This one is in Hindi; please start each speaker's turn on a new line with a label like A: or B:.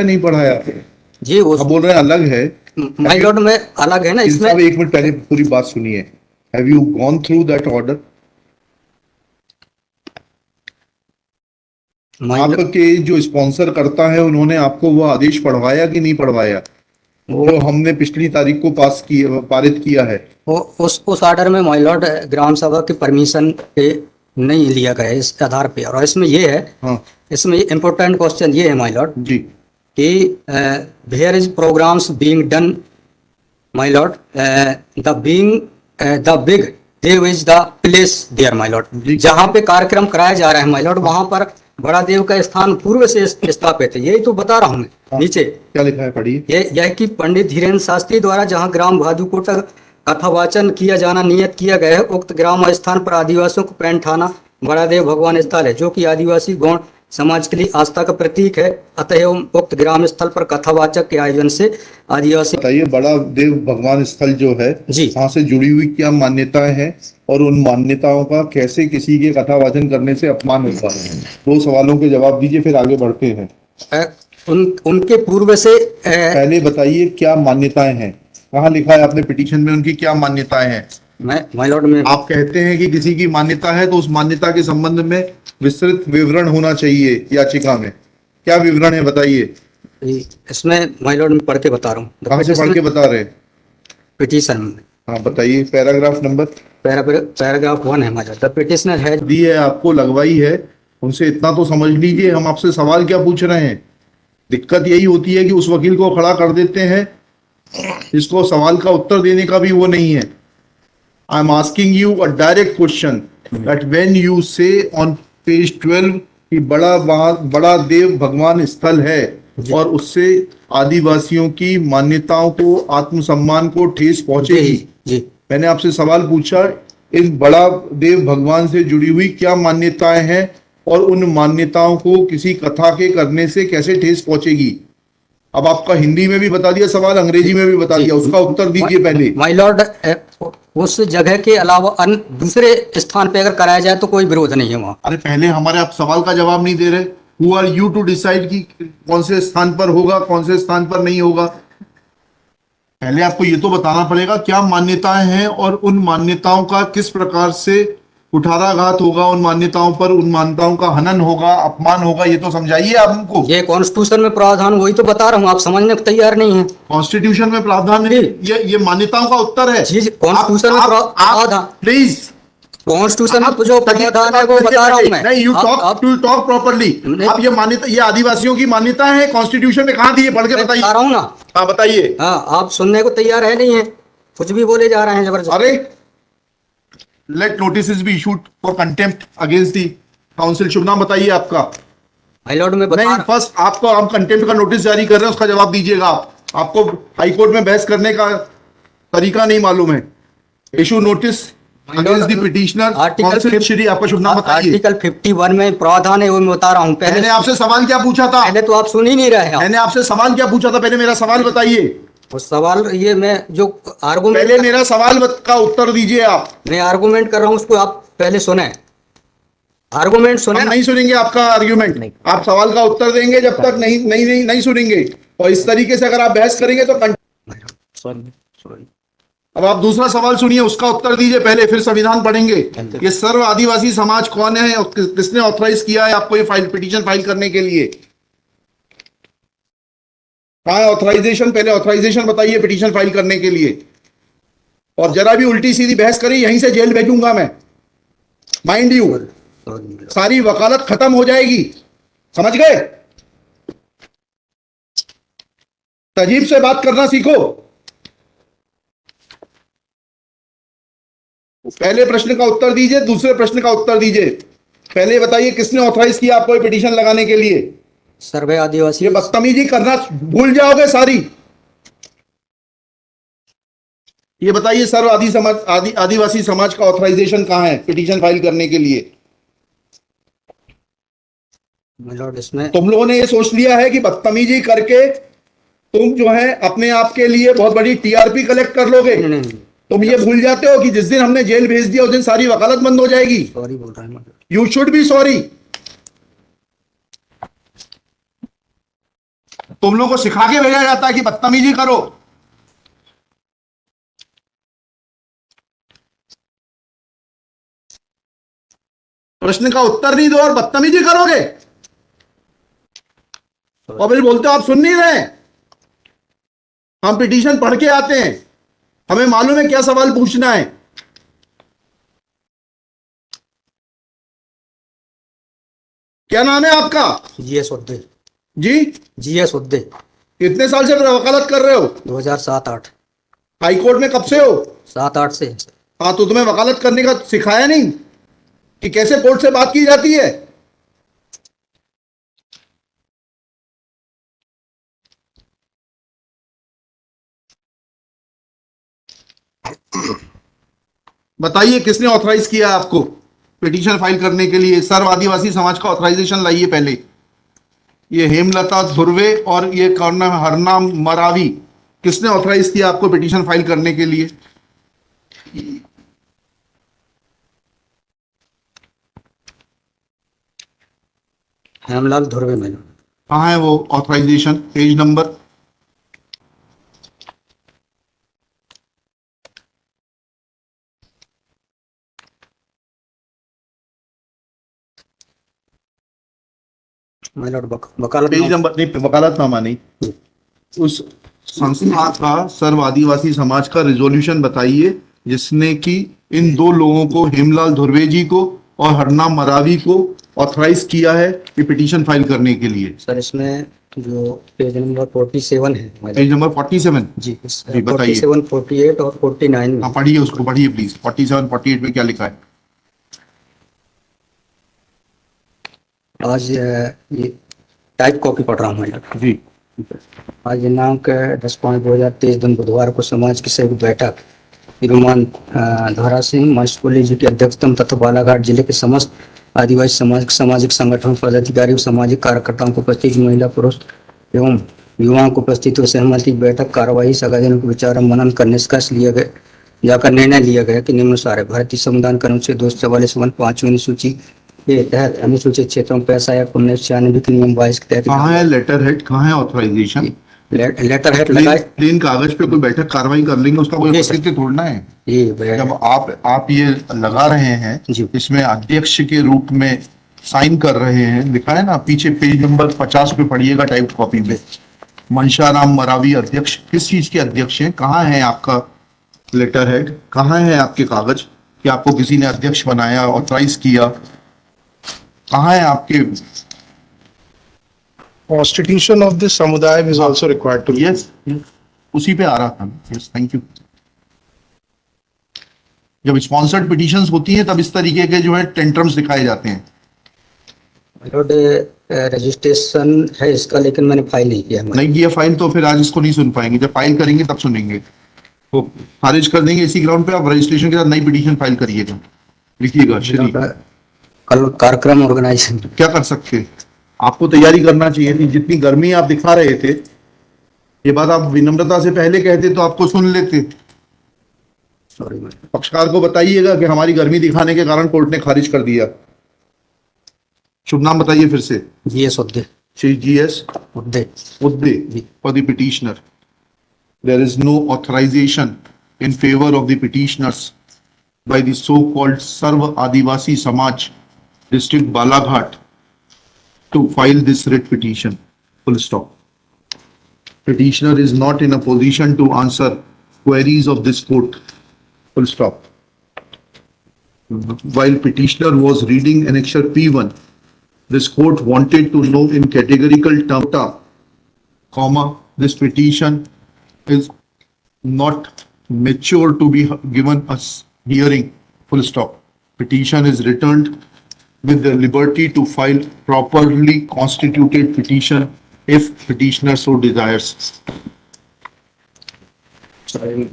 A: नहीं पढ़ाया?
B: जी वो
A: आप बोल रहे हैं अलग है।
B: माय लॉर्ड में अलग है ना इसमें।
A: एक मिनट पहले पूरी बात सुनिए। Have you gone through that order? आपके जो स्पॉन्सर करता है उन्होंने आपको वो आदेश पढ़वाया कि नहीं पढ़वाया, जो हमने पिछली तारीख को पारित किया है?
B: वो उस ऑर्डर में माय लॉर्ड ग्राम सभा की परमिशन पे नहीं लिया गया है इस आधार पे। और इसमें ये है,
A: हाँ
B: इसमें इम्पोर्टेंट क्वेश्चन ये है माय लॉर्ड
A: जी
B: कि where is programs being done my lord, the big Dev is the place there my lord. जहाँ पे कार्यक्रम कराया जा रहा है माय लॉर्ड वहां पर बड़ा देव का स्थान पूर्व से स्थापित है। यही तो बता रहा हूँ मैं। नीचे
A: क्या लिखा है पढ़िए।
B: यह कि पंडित धीरेन्द्र शास्त्री द्वारा जहाँ ग्राम भादुकोट कथावाचन किया जाना नियत किया गया है, उक्त ग्राम स्थान पर आदिवासियों को पैंठाना बड़ा देव भगवान स्थल है, जो कि आदिवासी गौण समाज के लिए आस्था का प्रतीक है। अतः उक्त ग्राम स्थल पर कथावाचक के आयोजन से आदिवासी।
A: बताइए, बड़ा देव भगवान स्थल जो है
B: जी
A: वहाँ से जुड़ी हुई क्या मान्यताएं हैं और उन मान्यताओं का कैसे किसी के कथावाचन करने से अपमान होता है? 2 सवालों के जवाब दीजिए, फिर आगे बढ़ते हैं।
B: उनके पूर्व से
A: पहले बताइए क्या मान्यताएं हैं, कहाँ लिखा है आपने पिटीशन में उनकी क्या मान्यताएं हैं?
B: माय लॉर्ड में
A: आप कहते हैं कि किसी की मान्यता है तो उस मान्यता के संबंध में विस्तृत विवरण होना चाहिए याचिका में। क्या विवरण है बताइए।
B: इसमें माय लॉर्ड में पढ़ के बता रहा हूँ।
A: कहाँ से पढ़ के बता रहे हैं?
B: पिटीशन में।
A: हाँ बताइए, पैराग्राफ नंबर।
B: पैराग्राफ 1 है माय लॉर्ड। द पिटिशनर है
A: दी है आपको, लगवाई है, उनसे इतना तो समझ लीजिए हम आपसे सवाल क्या पूछ रहे हैं। दिक्कत यही होती है कि उस वकील को खड़ा कर देते हैं, इसको सवाल का उत्तर देने का भी वो नहीं है। I am asking you a direct question that when you से ऑन पेज 12 कि बड़ा देव भगवान स्थल है और उससे आदिवासियों की मान्यताओं को, आत्मसम्मान को ठेस पहुंचेगी।
B: जी
A: मैंने आपसे सवाल पूछा, इन बड़ा देव भगवान से जुड़ी हुई क्या मान्यताएं हैं और उन मान्यताओं को किसी कथा के करने से कैसे ठेस पहुंचेगी। अब आपका हिंदी में भी बता दिया सवाल, अंग्रेजी में भी बता दिया, उसका उत्तर दीजिए पहले।
B: माय लॉर्ड उस जगह के अलावा अन्य दूसरे स्थान पे अगर कराया जाए तो कोई विरोध नहीं है वहाँ।
A: अरे पहले हमारे आप सवाल का जवाब नहीं दे रहे। Who are you to decide कि कौन से स्थान पर होगा, कौन से स्थान पर नहीं होगा। पहले आपको ये तो बताना पड़ेगा क्या मान्यताएं हैं और उन मान्यताओं का किस प्रकार से कुठाराघात होगा, उन मान्यताओं पर, उन मान्यताओं का हनन होगा, अपमान होगा, ये तो समझाइए आप हमको।
B: ये कॉन्स्टिट्यूशन में प्रावधान, वही तो बता रहा हूँ, आप समझने को तैयार नहीं है।
A: कॉन्स्टिट्यूशन में प्रावधान है, ये मान्यताओं का उत्तर है।
B: कॉन्स्टिट्यूशन में प्रावधान,
A: प्लीज
B: कॉन्स्टिट्यूशन में जो प्रावधान है वो बता रहा हूँ मैं।
A: नहीं, यू टॉक प्रॉपर्ली। आप ये मान्यता, ये आदिवासियों की मान्यता है, कॉन्स्टिट्यूशन में कहाँ दी है, पढ़ के बताइए।
B: बता रहा हूँ ना।
A: हाँ बताइए।
B: हाँ, आप सुनने को तैयार है नहीं है, कुछ भी बोले जा रहे हैं जबरदस्त।
A: अरे let notice be issued for contempt against the council. शुभ नाम बताइए आपका।
B: माय लॉर्ड में बता
A: नहीं, फर्स्ट आपको हम कंटेम्प्ट का नोटिस जारी कर रहे हैं, उसका जवाब दीजिएगा आप। आपको हाईकोर्ट में बहस करने का तरीका नहीं मालूम है। Issue notice against the petitioner. Council Shri, आपका शुभ नाम बताइए।
B: आर्टिकल 51 में प्रावधान है, वो मैं बता रहा हूँ।
A: मैंने आपसे सवाल क्या पूछा था?
B: पहले तो आप सुन ही नहीं रहे हैं।
A: मैंने आपसे सवाल क्या पूछा था, पहले मेरा सवाल बताइए।
B: उस सवाल, ये मैं जो आर्गुमेंट,
A: पहले मेरा सवाल का उत्तर दीजिए आप।
B: मैं आर्गुमेंट कर रहा हूँ, उसको आप पहले सुने। आर्गुमेंट सुने।
A: नहीं सुनेंगे आपका आर्ग्यूमेंट नहीं। आप सवाल का उत्तर देंगे जब तक नहीं सुनेंगे। और इस तरीके से अगर आप बहस करेंगे तो
B: सॉरी।
A: अब आप दूसरा सवाल सुनिए, उसका उत्तर दीजिए पहले, फिर संविधान पढ़ेंगे। ये सर्व आदिवासी समाज कौन है और किसने ऑथराइज किया है आपको ये पिटीशन फाइल करने के लिए? कहाँ है ऑथराइजेशन? पहले ऑथराइजेशन बताइए पिटीशन फाइल करने के लिए। और जरा भी उल्टी सीधी बहस करी, यहीं से जेल भेजूंगा मैं, माइंड यू। सारी वकालत खत्म हो जाएगी, समझ गए? तजीब से बात करना सीखो। पहले प्रश्न का उत्तर दीजिए, दूसरे प्रश्न का उत्तर दीजिए। पहले बताइए किसने ऑथराइज किया आपको ये पिटीशन लगाने के लिए?
B: सर्वे आदिवासी।
A: ये बदतमीजी करना भूल जाओगे सारी। ये बताइए सर्व आदिवासी समाज का ऑथराइजेशन कहाँ है पिटीशन फाइल करने के लिए?
B: इसमें
A: तुम लोगों ने ये सोच लिया है कि बदतमीजी करके तुम जो है अपने आप के लिए बहुत बड़ी टीआरपी कलेक्ट कर लोगे।
B: नहीं।
A: तुम ये भूल जाते हो कि जिस दिन हमने जेल भेज दिया उस दिन सारी वकालत बंद हो जाएगी।
B: सॉरी बोल रहा है।
A: You should be sorry. तुम लोगों को सिखा के भेजा जाता है कि बदतमीजी करो। प्रश्न का उत्तर नहीं दो और बदतमीजी करोगे, और फिर बोलते हो आप सुन नहीं रहे। हम पिटीशन पढ़ के आते हैं, हमें मालूम है क्या सवाल पूछना है। क्या नाम है आपका?
B: जीएस उद्दे।
A: जी,
B: जीएस उद्दे।
A: कितने साल से वकालत कर रहे हो?
B: 2007-8।
A: हाई कोर्ट में कब से हो?
B: 7-8 से।
A: हाँ, तो तुम्हें वकालत करने का सिखाया नहीं कि कैसे कोर्ट से बात की जाती है? बताइए किसने ऑथराइज किया आपको पिटीशन फाइल करने के लिए? सर्व आदिवासी समाज का ऑथराइजेशन लाइए पहले। ये हेमलता धुर्वे और ये कौन है, हरनाम मरावी, किसने ऑथराइज किया आपको पिटीशन फाइल करने के लिए?
B: हेमलाल धुर्वे मैडम।
A: कहाँ है वो ऑथराइजेशन? Page number?
B: वकालत
A: पेज नंबर नहीं, वकालतनामा नहीं। उस संस्था का सर्व आदिवासी समाज का रिजोल्यूशन बताइए जिसने कि इन दो लोगों को, हेमलाल धुर्वे जी को और हरनाम मरावी को, ऑथराइज किया है कि पिटीशन फाइल करने के लिए।
B: सर इसमें जो पेज नंबर 47 है मैडम।
A: Page number 47?
B: जी,
A: जी, बताइए।
B: 47, 48 और 49।
A: हाँ, पढ़िए, उसको पढ़िए प्लीज। 47, 48 में क्या लिखा है?
B: आज ये टाइप कॉपी पढ़ रहा हूँ मैडम।
A: जी,
B: आज दिनांक 10/5/2023 दिन बुधवार को समाज की संयुक्त बैठक विरुमान धारा सिंह महेशपुरी जी की अध्यक्षता तथा बालाघाट जिले के समस्त आदिवासी समाज के सामाजिक संगठन पदाधिकारी और सामाजिक कार्यकर्ताओं को उपस्थित महिला, पुरुष एवं युवाओं को उपस्थित हुए सहमति बैठक कार्यवाही सगादिनों को विचार और मनन कर निष्कर्ष लिया गया, जाकर निर्णय लिया गया कि निम्नानुसार है। भारतीय संविधान के अनुच्छेद 244 पांचवीं अनुसूची के तहत अनुसूचित क्षेत्रों में पैसा या 1996 के नियम 22 के तहत
A: कहाँ है लेटर हेड, कहाँ है ऑथराइजेशन?
B: लेटर हेड लगाए।
A: प्लेन कागज पे कोई बैठक कार्रवाई कर लेंगे, उसका कोई
B: जी सर।
A: औचित्य थोड़ना है।
B: ये
A: जब आप ये लगा रहे हैं,
B: जी।
A: इसमें अध्यक्ष के रूप में साइन कर रहे हैं, लिखा है ना पीछे, पेज नंबर 50 पे पढ़िएगा टाइप कॉपी में। मनशाराम मरावी अध्यक्ष, किस चीज के अध्यक्ष हैं? कहाँ है आपका लेटर हेड? कहाँ है आपके कागज कि आपको किसी ने अध्यक्ष बनाया, ऑथराइज किया? कहाँ है आपके?
C: Constitution of this samudaya is also required to be.
A: Yes, उसी पे आ रहा था। Yes, thank you. जब स्पॉन्सर्ड पिटीशंस होती हैं तब इस तरीके के जो है टेंट्रम्स दिखाए जाते हैं।
B: रजिस्ट्रेशन है इसका, लेकिन मैंने फाइल नहीं किया।
A: नहीं किया फाइल तो फिर आज इसको नहीं सुन पाएंगे, जब फाइल करेंगे तब सुनेंगे। तो खारिज कर देंगे इसी ग्राउंड पे। आप रजिस्ट्रेशन के साथ नई पिटीशन फाइल करिएगा, लिखिएगा। श्री
B: कल कार्यक्रम ऑर्गेनाइजेशन
A: क्या कर सकते हैं? आपको तैयारी करना चाहिए थी। जितनी गर्मी आप दिखा रहे थे, ये बात आप विनम्रता से पहले कहते तो आपको सुन लेते।
B: Sorry madam.
A: पक्षकार को बताइएगा कि हमारी गर्मी दिखाने के कारण कोर्ट ने खारिज कर दिया। शुभ नाम बताइए फिर से।
B: GS Udde.
A: Shri GS
B: Udde.
A: Udde for the petitioner. There is no authorization in favor of the petitioners by the so-called Sarva Adivasi Samaj, District Balaghat, to file this writ petition. Full stop. Petitioner is not in a position to answer queries of this court. Full stop. While petitioner was reading annexure P1, this court wanted to know in categorical terms, comma, this petition is not mature to be given a hearing. Full stop. Petition is returned with the liberty to file properly constituted petition if petitioner so desires.
B: Sorry.